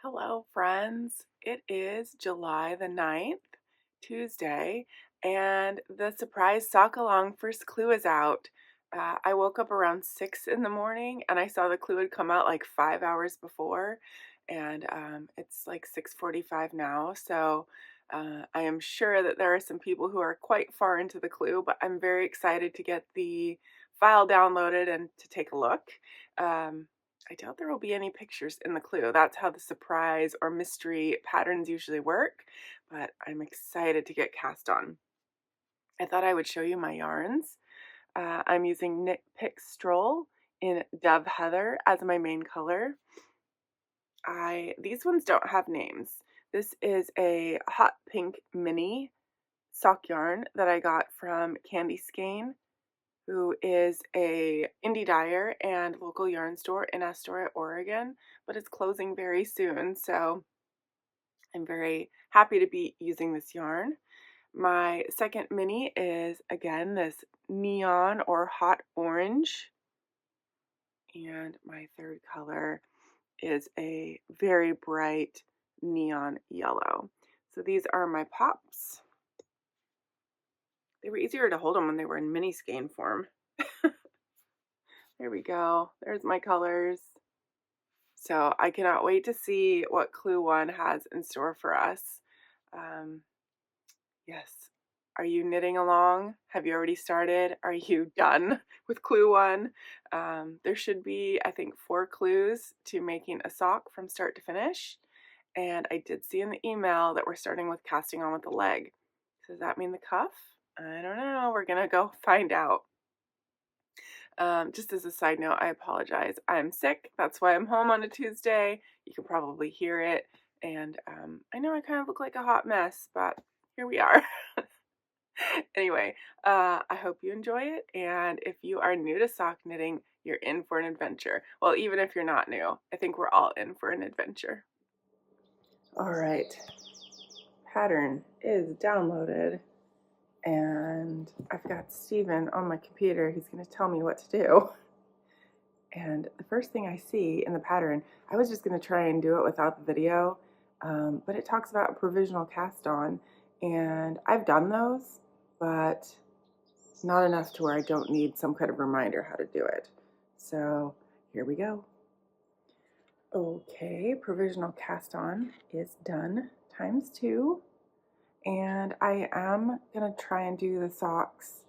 Hello, friends. It is July the 9th, Tuesday, and the surprise sock along first clue is out. I woke up around 6 in the morning and I saw the clue had come out like 5 hours before, and it's like 6:45 now. So I am sure that there are some people who are quite far into the clue, but I'm very excited to get the file downloaded and to take a look. Um, I doubt there will be any pictures in the clue. That's how the surprise or mystery patterns usually work, but I'm excited to get cast on. I thought I would show you my yarns. I'm using knit Picks Stroll in Dove Heather as my main color. These ones don't have names. This is a hot pink mini sock yarn that I got from Candy Skein, who is a indie dyer and local yarn store in Astoria, Oregon, but it's closing very soon, so I'm very happy to be using this yarn. My second mini is, again, this neon or hot orange, and my third color is a very bright neon yellow. So these are my pops. They were easier to hold them when they were in mini skein form. There we go. There's my colors. So I cannot wait to see what Clue 1 has in store for us. Um, yes. Are you knitting along? Have you already started? Are you done with Clue 1? There should be, I think, 4 clues to making a sock from start to finish. And I did see in the email that we're starting with casting on with the leg. Does that mean the cuff? I don't know. We're going to go find out. Just as a side note, I apologize. I'm sick. That's why I'm home on a Tuesday. You can probably hear it. And I know I kind of look like a hot mess, but here we are. Anyway, I hope you enjoy it. And if you are new to sock knitting, you're in for an adventure. Well, even if you're not new, I think we're all in for an adventure. All right. Pattern is downloaded. And I've got Steven on my computer. He's going to tell me what to do. And the first thing I see in the pattern, I was just going to try and do it without the video, but it talks about a provisional cast on, and I've done those, but not enough to where I don't need some kind of reminder how to do it. So here we go. Okay, provisional cast on is done ×2, and I am going to try and do the socks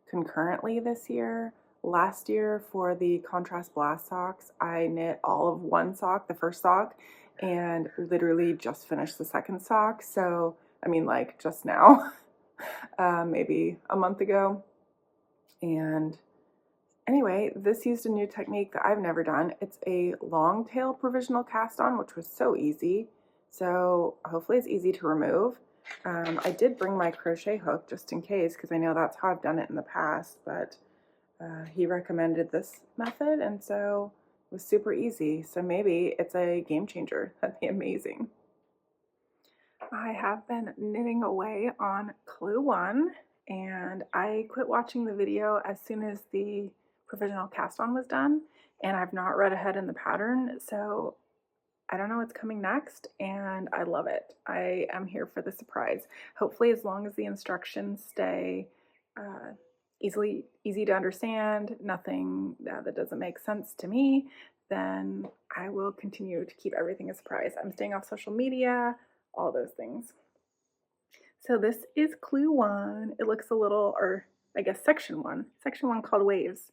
concurrently this year. Last year for the contrast blast socks, I knit all of one sock, the first sock, and literally just finished the second sock. So, I mean, like just now, maybe a month ago. And anyway, this used a new technique that I've never done. It's a long tail provisional cast on, which was so easy. So hopefully it's easy to remove. I did bring my crochet hook just in case, because I know that's how I've done it in the past, but he recommended this method, and so it was super easy. So maybe it's a game changer. That'd be amazing. I have been knitting away on Clue 1, and I quit watching the video as soon as the provisional cast on was done, and I've not read ahead in the pattern, so I don't know what's coming next, and I love it. I am here for the surprise. Hopefully, as long as the instructions stay easy to understand, nothing that doesn't make sense to me, then I will continue to keep everything a surprise. I'm staying off social media, all those things. So this is Clue 1. It looks a little, or I guess Section 1 called Waves.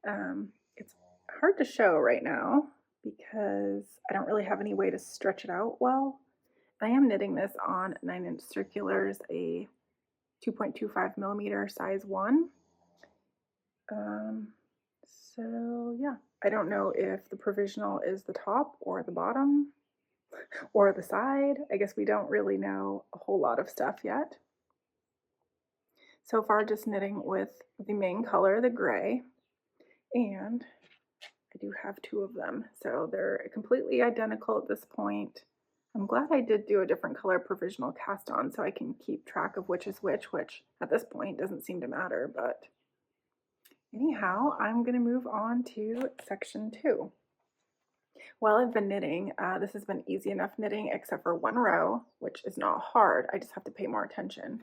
It's hard to show right now because I don't really have any way to stretch it out well. I am knitting this on 9-inch circulars, a 2.25 millimeter size 1. So yeah, I don't know if the provisional is the top or the bottom or the side. I guess we don't really know a whole lot of stuff yet. So far just knitting with the main color, the gray, and I do have 2 of them. So they're completely identical at this point. I'm glad I did do a different color provisional cast on so I can keep track of which is which at this point doesn't seem to matter, but anyhow, I'm going to move on to Section 2. While I've been knitting, this has been easy enough knitting except for one row, which is not hard. I just have to pay more attention.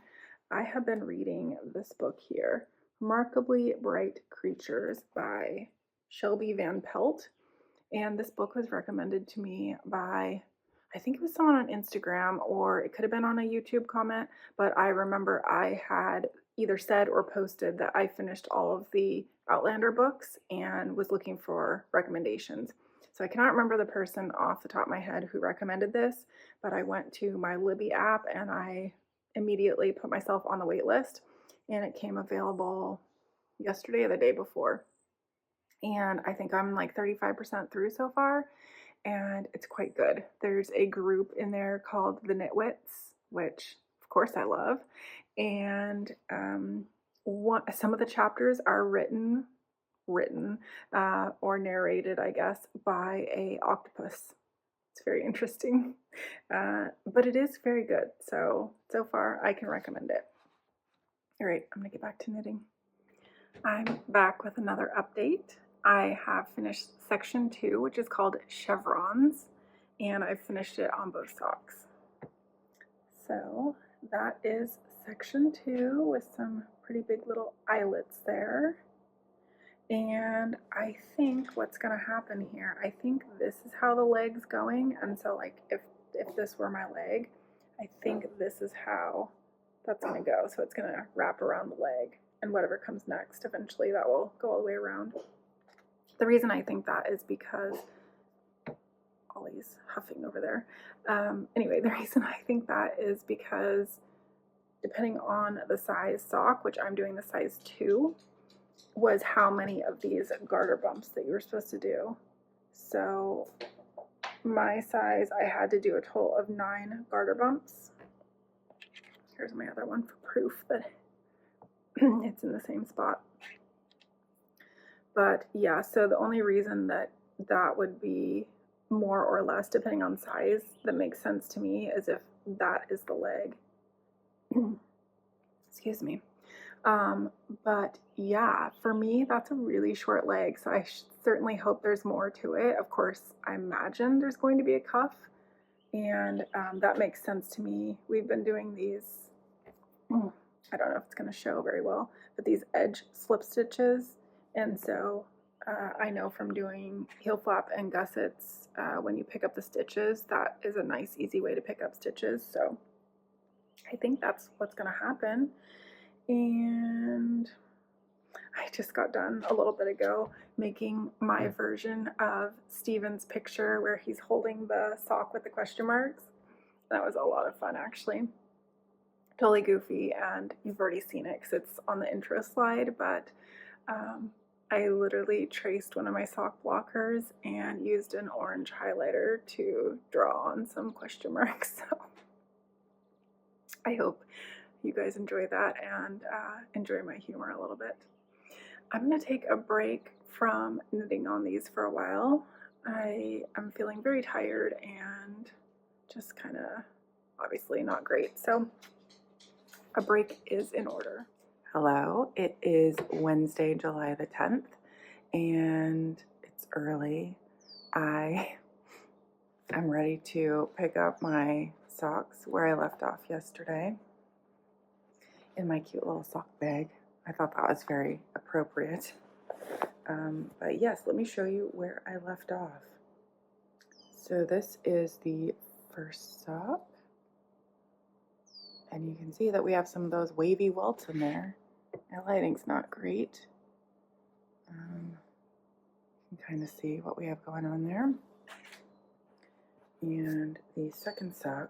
I have been reading this book here, Remarkably Bright Creatures by Shelby Van Pelt. And this book was recommended to me by, I think it was someone on Instagram, or it could have been on a YouTube comment, but I remember I had either said or posted that I finished all of the Outlander books and was looking for recommendations. So I cannot remember the person off the top of my head who recommended this, but I went to my Libby app and I immediately put myself on the wait list, and it came available yesterday or the day before. And I think I'm like 35% through so far, and it's quite good. There's a group in there called the Knitwits, which of course I love, and some of the chapters are written or narrated, I guess, by a octopus. It's very interesting, but it is very good. So far I can recommend it. All right, I'm gonna get back to knitting. I'm back with another update. I have finished section 2, which is called chevrons, and I've finished it on both socks. So that is section 2 with some pretty big little eyelets there. And I think what's going to happen here, I think this is how the leg's going. And so like if this were my leg, I think this is how that's going to go. So it's going to wrap around the leg, and whatever comes next, eventually that will go all the way around. The reason I think that is because Ollie's huffing over there. Anyway, the reason I think that is because depending on the size sock, which I'm doing the size 2, was how many of these garter bumps that you were supposed to do. So my size, I had to do a total of 9 garter bumps. Here's my other one for proof that it's in the same spot. But yeah, so the only reason that would be more or less depending on size that makes sense to me is if that is the leg. Excuse me. But yeah, for me, that's a really short leg, so I certainly hope there's more to it. Of course, I imagine there's going to be a cuff, and that makes sense to me. We've been doing these, I don't know if it's going to show very well, but these edge slip stitches, and so I know from doing heel flap and gussets, when you pick up the stitches, that is a nice, easy way to pick up stitches, so I think that's what's going to happen. And I just got done a little bit ago making my version of Steven's picture where he's holding the sock with the question marks. That was a lot of fun, actually. Totally goofy, and you've already seen it because it's on the intro slide, but I literally traced one of my sock blockers and used an orange highlighter to draw on some question marks. So I hope you guys enjoy that and enjoy my humor a little bit. I'm going to take a break from knitting on these for a while. I am feeling very tired and just kind of obviously not great. So a break is in order. Hello, it is Wednesday, July the 10th, and it's early. I'm ready to pick up my socks where I left off yesterday in my cute little sock bag. I thought that was very appropriate. But yes, let me show you where I left off. So this is the first sock. And you can see that we have some of those wavy welts in there. My lighting's not great. You can kind of see what we have going on there. And the second sock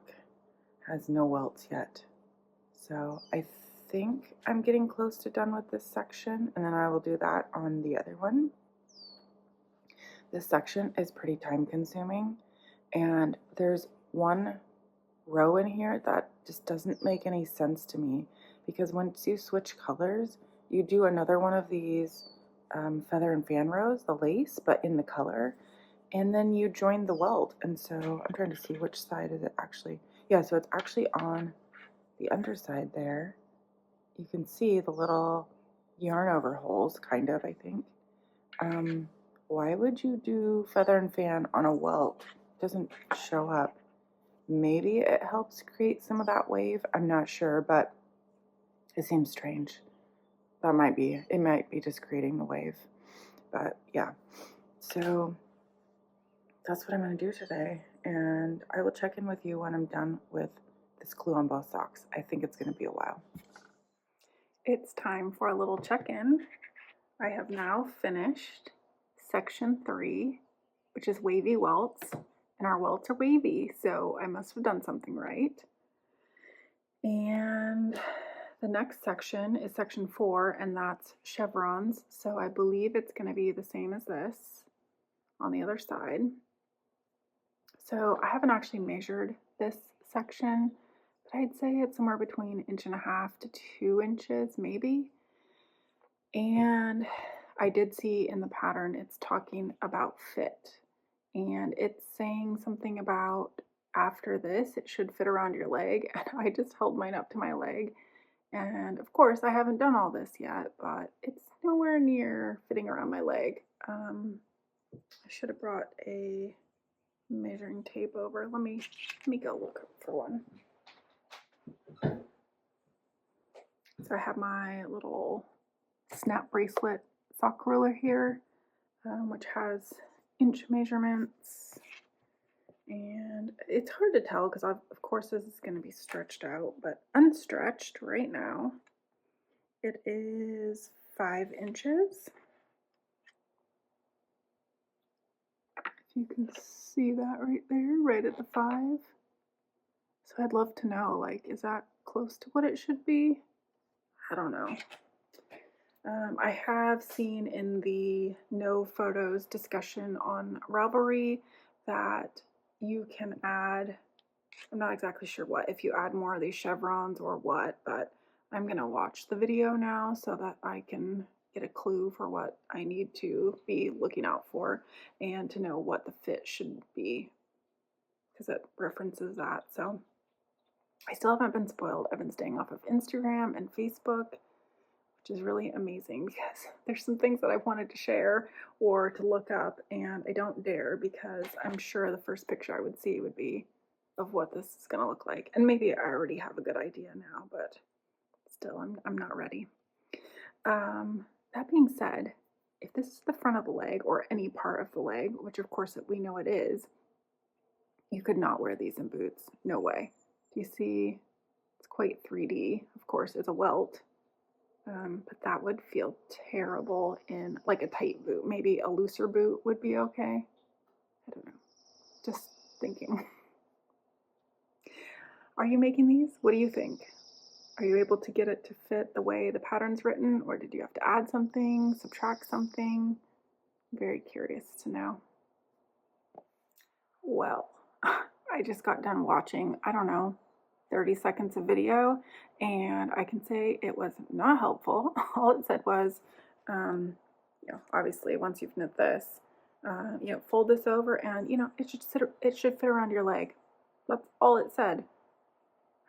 has no welts yet. So I think I'm getting close to done with this section, and then I will do that on the other one. This section is pretty time consuming, and there's one row in here that just doesn't make any sense to me, because once you switch colors, you do another one of these feather and fan rows, the lace, but in the color, and then you join the welt. And so I'm trying to see which side is it actually. Yeah, so it's actually on the underside there. You can see the little yarn over holes, kind of, I think. why would you do feather and fan on a welt? It doesn't show up. Maybe it helps create some of that wave. I'm not sure, but it seems strange. It might be just creating the wave. But yeah, so that's what I'm going to do today. And I will check in with you when I'm done with this glue on both socks. I think it's going to be a while. It's time for a little check-in. I have now finished section 3, which is wavy welts, and our welts are wavy, so I must have done something right. And the next section is section 4, and that's chevrons, so I believe it's going to be the same as this on the other side. So I haven't actually measured this section, but I'd say it's somewhere between 1.5 to 2 inches, maybe. And I did see in the pattern it's talking about fit, and it's saying something about after this it should fit around your leg, and I just held mine up to my leg, and of course I haven't done all this yet, but it's nowhere near fitting around my leg. I should have brought a measuring tape over. Let me go look for one. So I have my little snap bracelet sock ruler here, which has inch measurements, and it's hard to tell because of course this is going to be stretched out, but unstretched right now it is 5 inches. If you can see that right there, right at the 5. So I'd love to know, like, is that close to what it should be? I don't know. I have seen in the no photos discussion on Ravelry that you can add, I'm not exactly sure what, if you add more of these chevrons or what, but I'm going to watch the video now so that I can get a clue for what I need to be looking out for and to know what the fit should be, because it references that. So I still haven't been spoiled. I've been staying off of Instagram and Facebook, which is really amazing because there's some things that I wanted to share or to look up, and I don't dare because I'm sure the first picture I would see would be of what this is going to look like. And maybe I already have a good idea now, but still, I'm not ready. That being said, if this is the front of the leg or any part of the leg, which of course we know it is, you could not wear these in boots. No way. Do you see? It's quite 3D. Of course, it's a welt. But that would feel terrible in like a tight boot. Maybe a looser boot would be okay. I don't know. Just thinking. Are you making these? What do you think? Are you able to get it to fit the way the pattern's written, or did you have to add something, subtract something? I'm very curious to know. Well, I just got done watching, I don't know, 30 seconds of video, and I can say it was not helpful. All it said was, obviously once you've knit this, fold this over, and it should fit around your leg. That's all it said.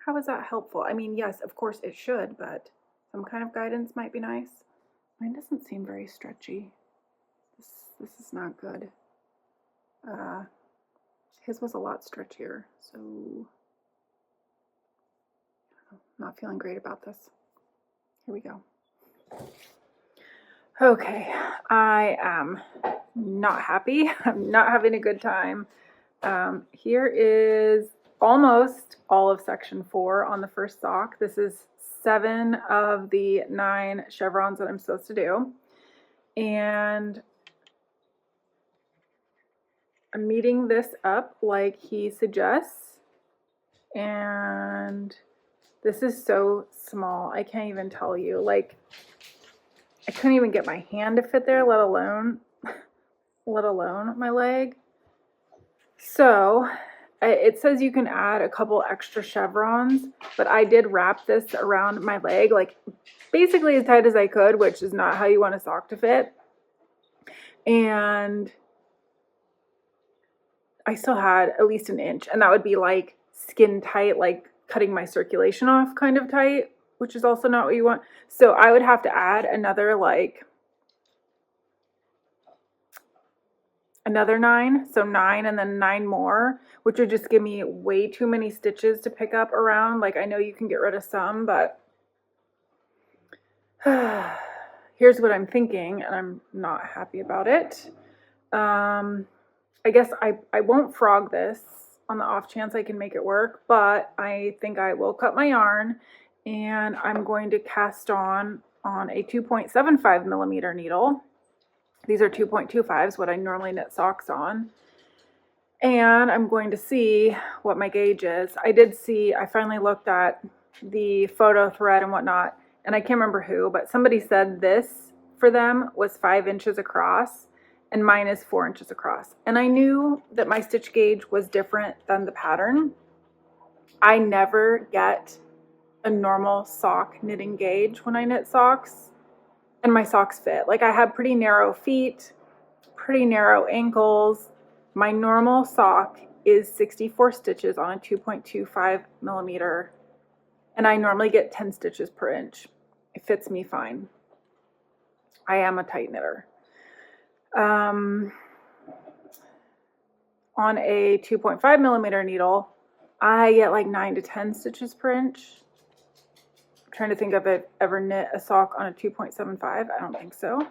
How is that helpful? I mean, yes, of course it should, but some kind of guidance might be nice. Mine doesn't seem very stretchy. This is not good. His was a lot stretchier, so not feeling great about this. Here we go. Okay, I am not happy. I'm not having a good time. Here is almost all of section 4 on the first sock. This is 7 of the 9 chevrons that I'm supposed to do. And I'm meeting this up like he suggests. And this is so small. I can't even tell you. Like, I couldn't even get my hand to fit there, let alone my leg. So it says you can add a couple extra chevrons, but I did wrap this around my leg, like basically as tight as I could, which is not how you want a sock to fit. And I still had at least 1 inch, and that would be like skin tight, like cutting my circulation off kind of tight, which is also not what you want. So I would have to add another like another 9, so 9 and then 9 more, which would just give me way too many stitches to pick up around. Like, I know you can get rid of some, but here's what I'm thinking, and I'm not happy about it. I guess I won't frog this on the off chance I can make it work, but I think I will cut my yarn, and I'm going to cast on a 2.75 millimeter needle. These are 2.25s, what I normally knit socks on. And I'm going to see what my gauge is. I finally looked at the photo thread and whatnot, and I can't remember who, but somebody said this for them was 5 inches across, and mine is 4 inches across. And I knew that my stitch gauge was different than the pattern. I never get a normal sock knitting gauge when I knit socks, and my socks fit. Like, I have pretty narrow feet, pretty narrow ankles. My normal sock is 64 stitches on a 2.25 millimeter, and I normally get 10 stitches per inch. It fits me fine. I am a tight knitter. On a 2.5 millimeter needle, I get like 9 to 10 stitches per inch. I'm trying to think if I've ever knit a sock on a 2.75. I don't think so.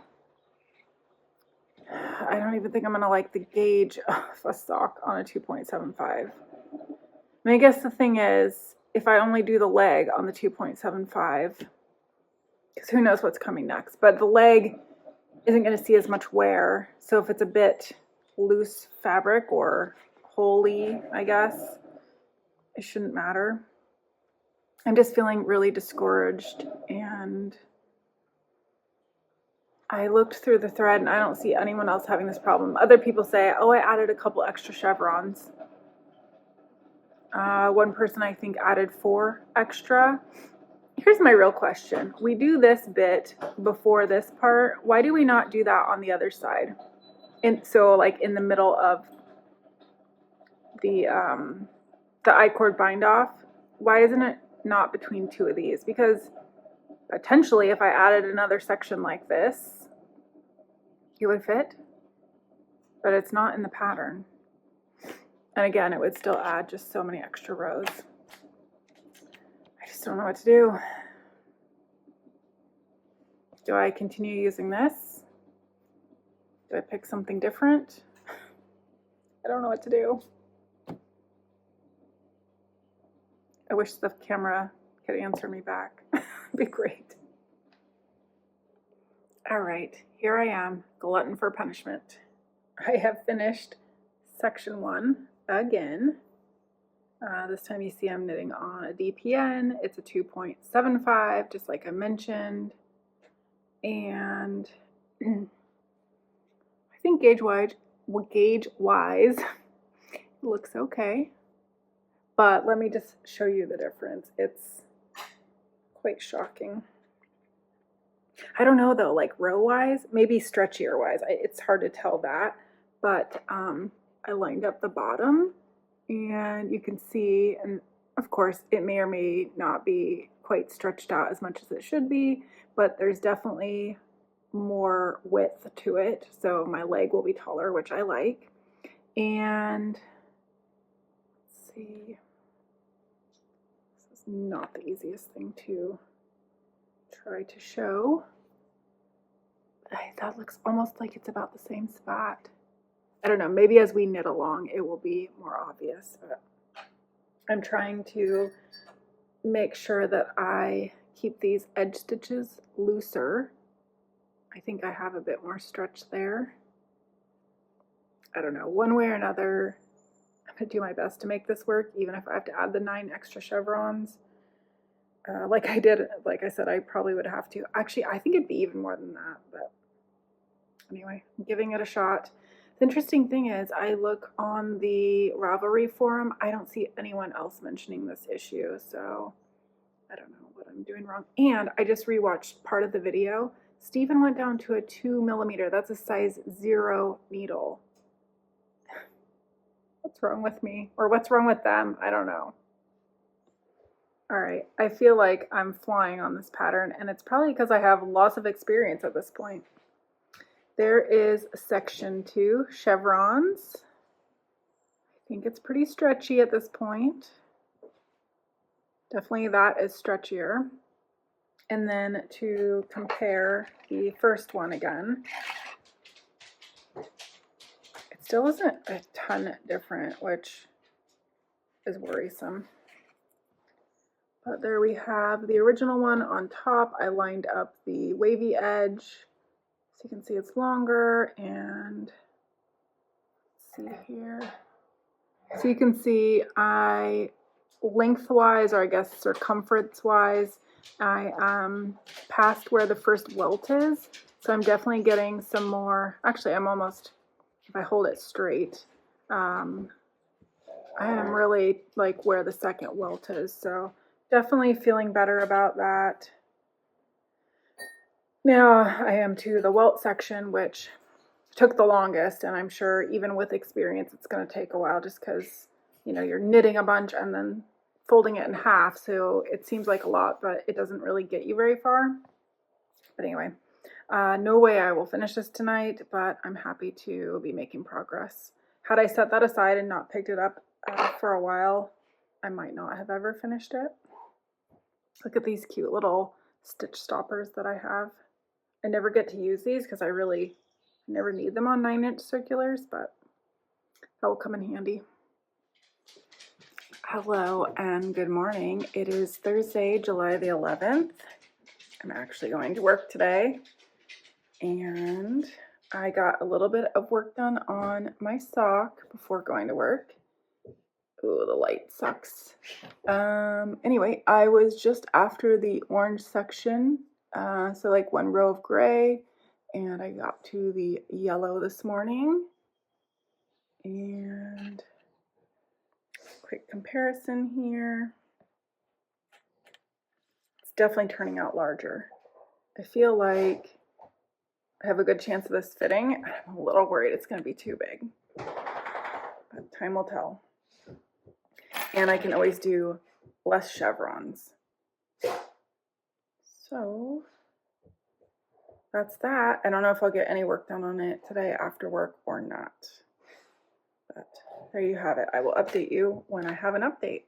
I don't even think I'm going to like the gauge of a sock on a 2.75. I mean, I guess the thing is, if I only do the leg on the 2.75, because who knows what's coming next, but the leg isn't going to see as much wear. So if it's a bit loose fabric or holey, I guess, it shouldn't matter. I'm just feeling really discouraged, and I looked through the thread and I don't see anyone else having this problem. Other people say, oh, I added a couple extra chevrons. One person I think added 4 extra. Here's my real question. We do this bit before this part. Why do we not do that on the other side? And so like in the middle of the I-cord bind off, why isn't it not between 2 of these? Because potentially if I added another section like this, it would fit, but it's not in the pattern. And again, it would still add just so many extra rows. I just don't know what to do. Do I continue using this? Do I pick something different? I don't know what to do. I wish the camera could answer me back. It'd be great. All right, here I am, glutton for punishment. I have finished section 1 again. This time you see I'm knitting on a DPN. It's a 2.75, just like I mentioned. And I think gauge-wise, it looks okay. But let me just show you the difference. It's quite shocking. I don't know though, like row-wise, maybe stretchier-wise. It's hard to tell that. But I lined up the bottom, and you can see, and of course it may or may not be quite stretched out as much as it should be, but there's definitely more width to it, so my leg will be taller, which I like. And let's see, this is not the easiest thing to try to show. That looks almost like it's about the same spot. I don't know, maybe as we knit along it will be more obvious, but I'm trying to make sure that I keep these edge stitches looser. I think I have a bit more stretch there. I don't know, one way or another, I'm going to do my best to make this work, even if I have to add the 9 extra chevrons. Like I said, I probably would have to. Actually, I think it'd be even more than that, but anyway, I'm giving it a shot. The interesting thing is, I look on the Ravelry forum, I don't see anyone else mentioning this issue, so I don't know what I'm doing wrong. And I just rewatched part of the video. Stephen went down to a 2 millimeter. That's a size 0 needle. What's wrong with me? Or what's wrong with them? I don't know. All right, I feel like I'm flying on this pattern, and it's probably because I have lots of experience at this point. there is section 2, chevrons. I think it's pretty stretchy at this point. Definitely that is stretchier. And then to compare the first one again, it still isn't a ton different, which is worrisome. But there we have the original one on top. I lined up the wavy edge so you can see it's longer, and let's see here. So you can see I lengthwise, or I guess circumference-wise, I past where the first welt is. So I'm definitely getting some more, actually I'm almost, if I hold it straight, I am really like where the second welt is. So definitely feeling better about that. Now I am to the welt section, which took the longest, and I'm sure even with experience it's going to take a while, just because, you know, you're knitting a bunch and then folding it in half, so it seems like a lot, but it doesn't really get you very far. But anyway, no way I will finish this tonight, but I'm happy to be making progress. Had I set that aside and not picked it up for a while, I might not have ever finished it. Look at these cute little stitch stoppers that I have. I never get to use these because I never need them on 9-inch circulars, but that will come in handy. Hello and good morning. It is Thursday, July the 11th. I'm actually going to work today, and I got a little bit of work done on my sock before going to work. Ooh, the light sucks. Anyway, I was just after the orange section, so like one row of gray, and I got to the yellow this morning. And quick comparison here. It's definitely turning out larger. I feel like I have a good chance of this fitting. I'm a little worried it's going to be too big, but time will tell. And I can always do less chevrons. So that's that. I don't know if I'll get any work done on it today after work or not. But there you have it. I will update you when I have an update.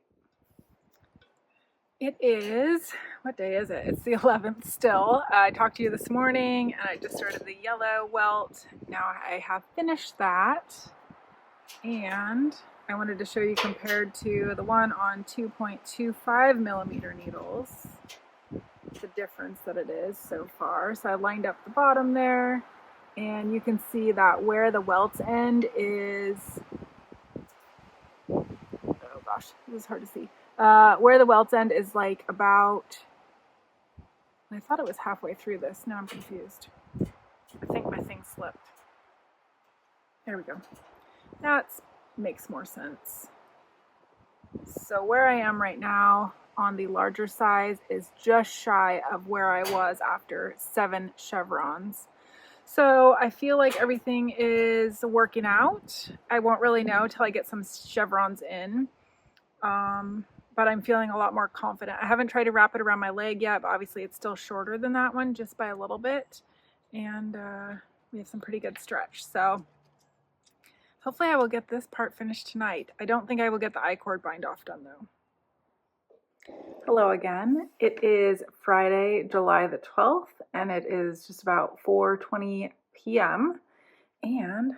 It is, what day is it? It's the 11th still. I talked to you this morning and I just started the yellow welt. Now I have finished that, and I wanted to show you compared to the one on 2.25 millimeter needles, the difference that it is so far. So I lined up the bottom there, and you can see that where the welts end is, oh gosh, this is hard to see. Where the welts end is like about, I thought it was halfway through this. Now I'm confused. I think my thing slipped. There we go. That makes more sense. So where I am right now on the larger size is just shy of where I was after 7 chevrons. So I feel like everything is working out. I won't really know till I get some chevrons in. But I'm feeling a lot more confident. I haven't tried to wrap it around my leg yet, but obviously it's still shorter than that one just by a little bit. And we have some pretty good stretch. So hopefully I will get this part finished tonight. I don't think I will get the I-cord bind off done though. Hello again. It is Friday, July the 12th, and it is just about 4:20 p.m. and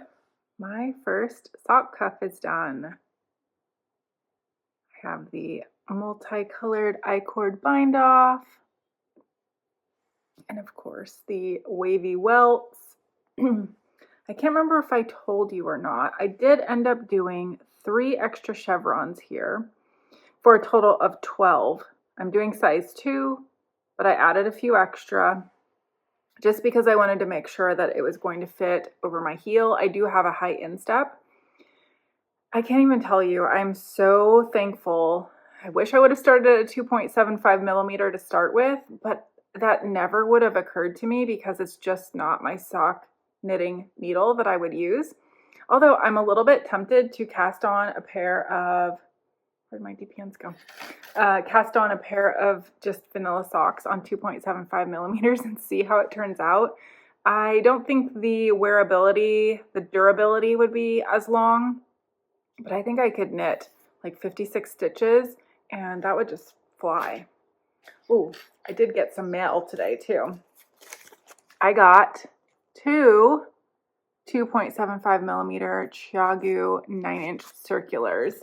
my first sock cuff is done. I have the multicolored I-cord bind off, and of course the wavy welts. I can't remember if I told you or not. I did end up doing 3 extra chevrons here for a total of 12. I'm doing size 2, but I added a few extra just because I wanted to make sure that it was going to fit over my heel. I do have a high instep. I can't even tell you, I'm so thankful. I wish I would have started at a 2.75 millimeter to start with, but that never would have occurred to me because it's just not my sock knitting needle that I would use. Although I'm a little bit tempted to cast on a pair of, where'd my DPNs go? Cast on a pair of just vanilla socks on 2.75 millimeters and see how it turns out. I don't think the wearability, the durability would be as long, but I think I could knit like 56 stitches and that would just fly. Oh, I did get some mail today too. I got two 2.75 millimeter Chiagu 9-inch circulars.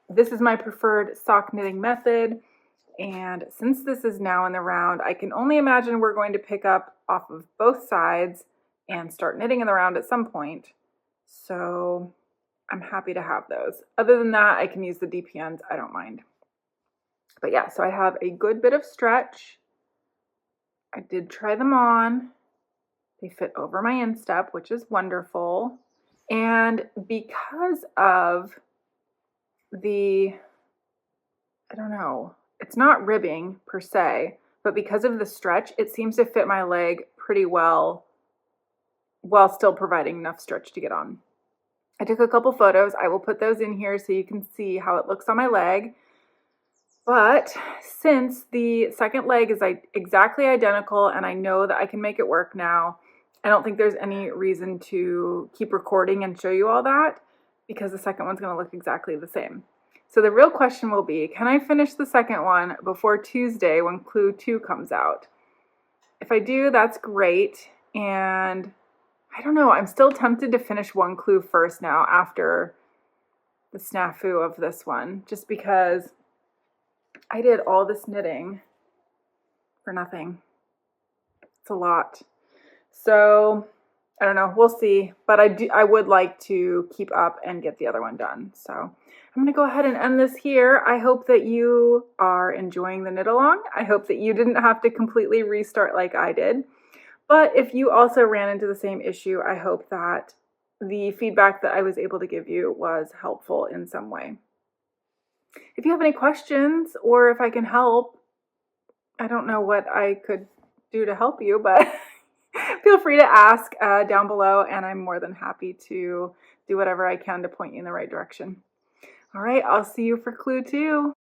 This is my preferred sock knitting method. And since this is now in the round, I can only imagine we're going to pick up off of both sides and start knitting in the round at some point. So I'm happy to have those. Other than that, I can use the DPNs. I don't mind. But yeah, so I have a good bit of stretch. I did try them on. They fit over my instep, which is wonderful. And because of the, I don't know, it's not ribbing per se, but because of the stretch, it seems to fit my leg pretty well while still providing enough stretch to get on. I took a couple photos. I will put those in here so you can see how it looks on my leg. But since the second leg is exactly identical and I know that I can make it work now, I don't think there's any reason to keep recording and show you all that because the second one's going to look exactly the same. So the real question will be, can I finish the second one before Tuesday when Clue 2 comes out? If I do, that's great. And I don't know, I'm still tempted to finish one clue first now after the snafu of this one, just because I did all this knitting for nothing. It's a lot. So I don't know, we'll see. But I would like to keep up and get the other one done. So I'm going to go ahead and end this here. I hope that you are enjoying the knit along. I hope that you didn't have to completely restart like I did. But if you also ran into the same issue, I hope that the feedback that I was able to give you was helpful in some way. If you have any questions or if I can help, I don't know what I could do to help you, but feel free to ask down below, and I'm more than happy to do whatever I can to point you in the right direction. All right, I'll see you for Clue 2.